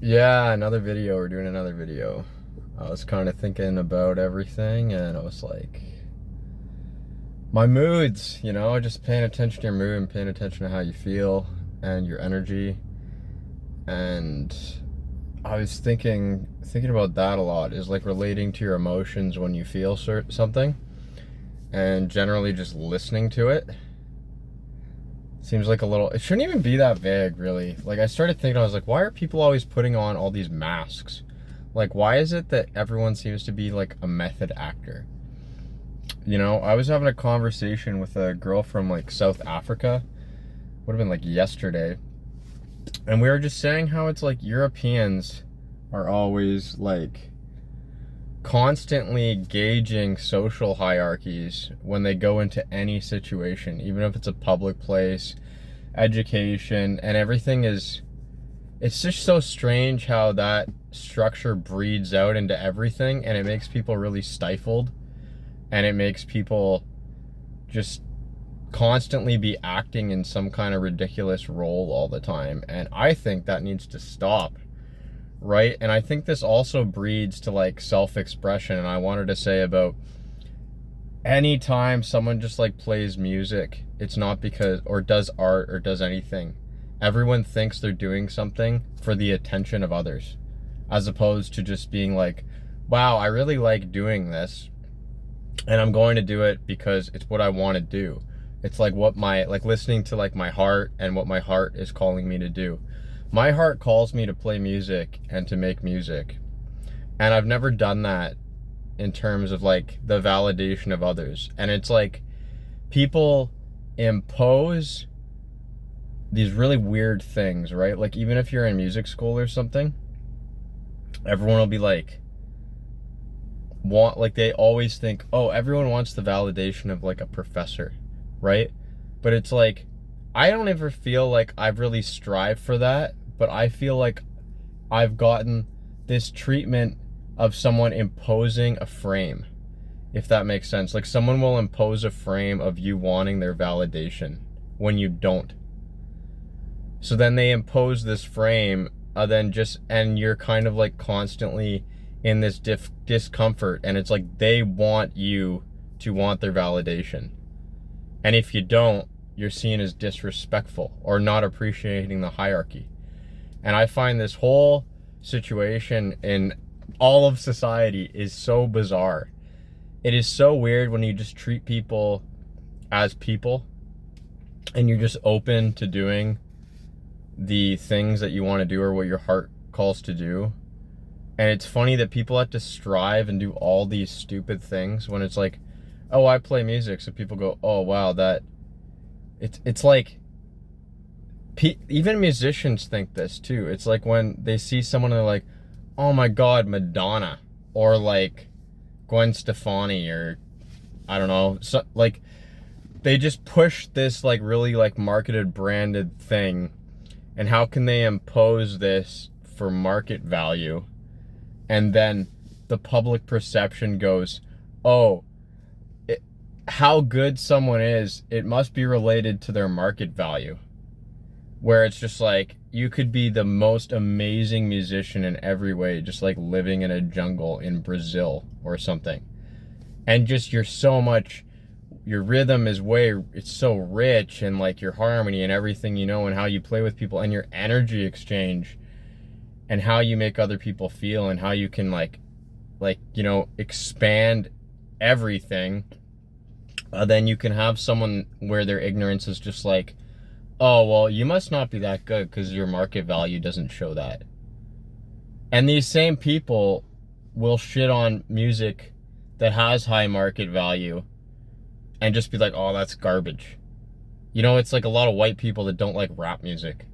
Yeah, another video. We're doing another video. I was kind of thinking about everything, and I was like, my moods, just paying attention to your mood and paying attention to how you feel and your energy. And I was thinking about that a lot, is like relating to your emotions when you feel something, and generally just listening to it. Seems like it shouldn't even be that vague, really. Like, I started thinking, I was like, why are people always putting on all these masks? Like, why is it that everyone seems to be like a method actor? I was having a conversation with a girl from like South Africa, would have been like yesterday, and we were just saying how it's like Europeans are always like constantly gauging social hierarchies when they go into any situation, even if it's a public place, education, and everything is. It's just so strange how that structure breeds out into everything, and it makes people really stifled, and it makes people just constantly be acting in some kind of ridiculous role all the time. And I think that needs to stop, right? And I think this also breeds to like self-expression. And I wanted to say about anytime someone just like plays music, it's not because, or does art or does anything, everyone thinks they're doing something for the attention of others, as opposed to just being like, wow, I really like doing this, and I'm going to do it because it's what I want to do. It's like listening to like my heart and what my heart is calling me to do. My heart calls me to play music and to make music. And I've never done that in terms of like the validation of others. And it's like people impose these really weird things, right? Like, even if you're in music school or something, everyone will be like, they always think, oh, everyone wants the validation of like a professor, right? But it's like, I don't ever feel like I've really strived for that, but I feel like I've gotten this treatment of someone imposing a frame, if that makes sense. Like, someone will impose a frame of you wanting their validation when you don't. So then they impose this frame, and you're kind of like constantly in this discomfort, and it's like they want you to want their validation. And if you don't, you're seen as disrespectful or not appreciating the hierarchy. And I find this whole situation in all of society is so bizarre. It is so weird when you just treat people as people and you're just open to doing the things that you want to do or what your heart calls to do. And it's funny that people have to strive and do all these stupid things when it's like, oh, I play music. So people go, oh, wow, it's like, even musicians think this too. It's like when they see someone and they're like, oh my God, Madonna, or like Gwen Stefani, or I don't know. So like, they just push this like really like marketed, branded thing. And how can they impose this for market value? And then the public perception goes, oh, how good someone is, it must be related to their market value. Where it's just like, you could be the most amazing musician in every way, just like living in a jungle in Brazil or something. And just your rhythm is it's so rich, and like your harmony and everything, and how you play with people and your energy exchange and how you make other people feel and how you can expand everything. Then you can have someone where their ignorance is just like, oh, well, you must not be that good because your market value doesn't show that. And these same people will shit on music that has high market value and just be like, oh, that's garbage. It's like a lot of white people that don't like rap music.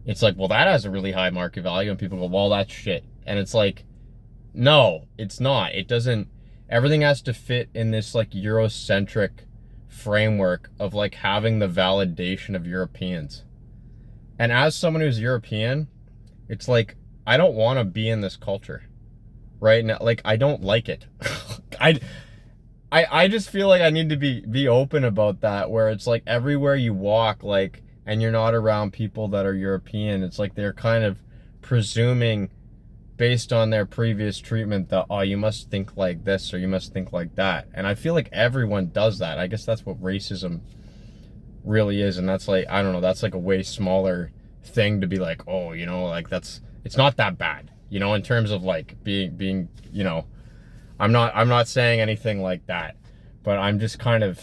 It's like, well, that has a really high market value, and people go, well, that's shit. And it's like, no, it's not. It doesn't. Everything has to fit in this like Eurocentric framework of like having the validation of Europeans. And as someone who's European, it's like, I don't want to be in this culture right now. Like, I don't like it. I just feel like I need to be open about that, where it's like everywhere you walk, like, and you're not around people that are European, it's like they're kind of presuming based on their previous treatment that, oh, you must think like this or you must think like that. And I feel like everyone does that. I guess that's what racism really is. And that's like, I don't know, that's like a way smaller thing to be like, oh, you know, like it's not that bad, you know, in terms of like being, you know, I'm not saying anything like that, but I'm just kind of,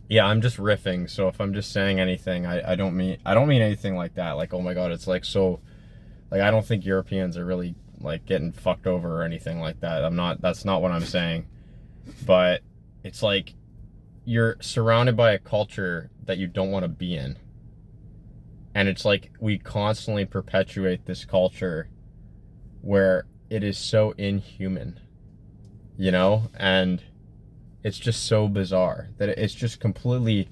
yeah, I'm just riffing. So if I'm just saying anything, I don't mean anything like that. Like, oh my God, it's like, so like, I don't think Europeans are really like getting fucked over or anything like that. That's not what I'm saying. But it's like you're surrounded by a culture that you don't want to be in. And it's like we constantly perpetuate this culture where it is so inhuman, you know? And it's just so bizarre that it's completely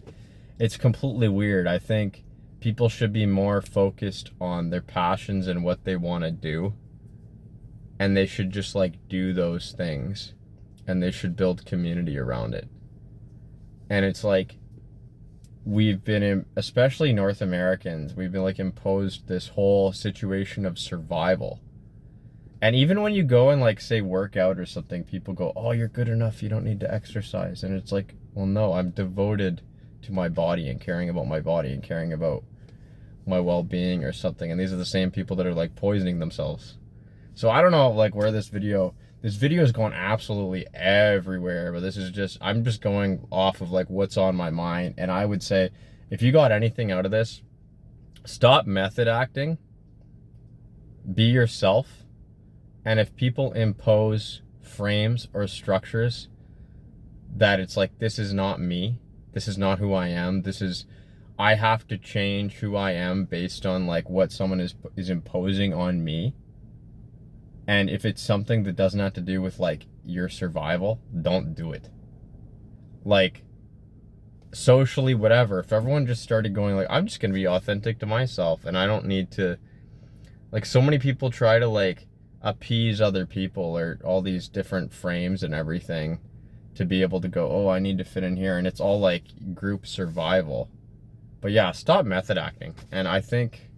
weird. I think people should be more focused on their passions and what they want to do. And they should just like do those things. And they should build community around it. And it's like, we've been, especially North Americans, we've been like imposed this whole situation of survival. And even when you go and like say work out or something, people go, oh, you're good enough, you don't need to exercise. And it's like, well, no, I'm devoted to my body and caring about my body and caring about my well-being or something. And these are the same people that are like poisoning themselves. So I don't know like where this video is going absolutely everywhere, but this is just, I'm just going off of like what's on my mind. And I would say, if you got anything out of this, stop method acting, be yourself. And if people impose frames or structures that it's like, this is not me, this is not who I am, I have to change who I am based on like what someone is imposing on me. And if it's something that doesn't have to do with like your survival, don't do it. Like socially, whatever, if everyone just started going like, I'm just gonna be authentic to myself and I don't need to, like, so many people try to like appease other people or all these different frames and everything to be able to go, oh, I need to fit in here. And it's all like group survival. But yeah, stop method acting. And I think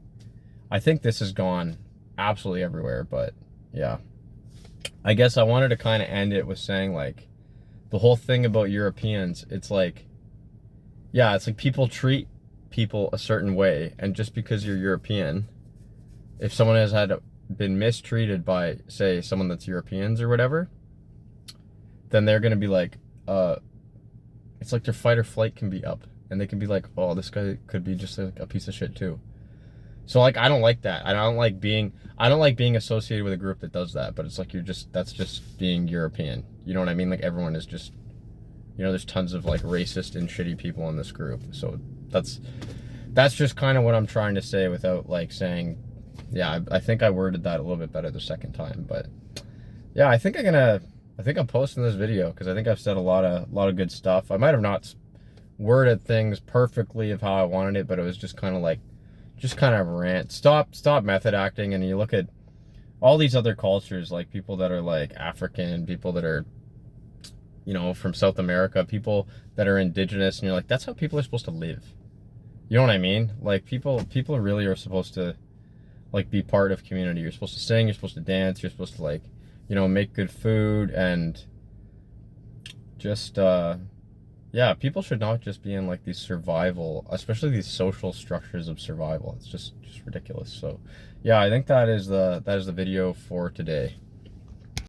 this has gone absolutely everywhere. But yeah, I guess I wanted to kind of end it with saying like the whole thing about Europeans, it's like, yeah, it's like people treat people a certain way. And just because you're European, if someone has been mistreated by, say, someone that's Europeans or whatever, then they're going to be like, it's like their fight or flight can be up. And they can be like, oh, this guy could be just like a piece of shit too. So like, I don't like that. I don't like being associated with a group that does that. But it's like, that's just being European. You know what I mean? Like everyone is just, you know, there's tons of like racist and shitty people in this group. So that's just kind of what I'm trying to say without like saying, yeah, I think I worded that a little bit better the second time. But yeah, I think I'm posting this video because I think I've said a lot of good stuff. I might have not worded things perfectly of how I wanted it, but it was just kind of a rant. Stop method acting. And you look at all these other cultures, like people that are like African, people that are, you know, from South America, people that are indigenous, and you're like, that's how people are supposed to live. You know what I mean? Like people really are supposed to like be part of community. You're supposed to sing, you're supposed to dance, you're supposed to like, you know, make good food, and just yeah, people should not just be in like these survival, especially these social structures of survival. It's just ridiculous. So yeah, I think that is the video for today.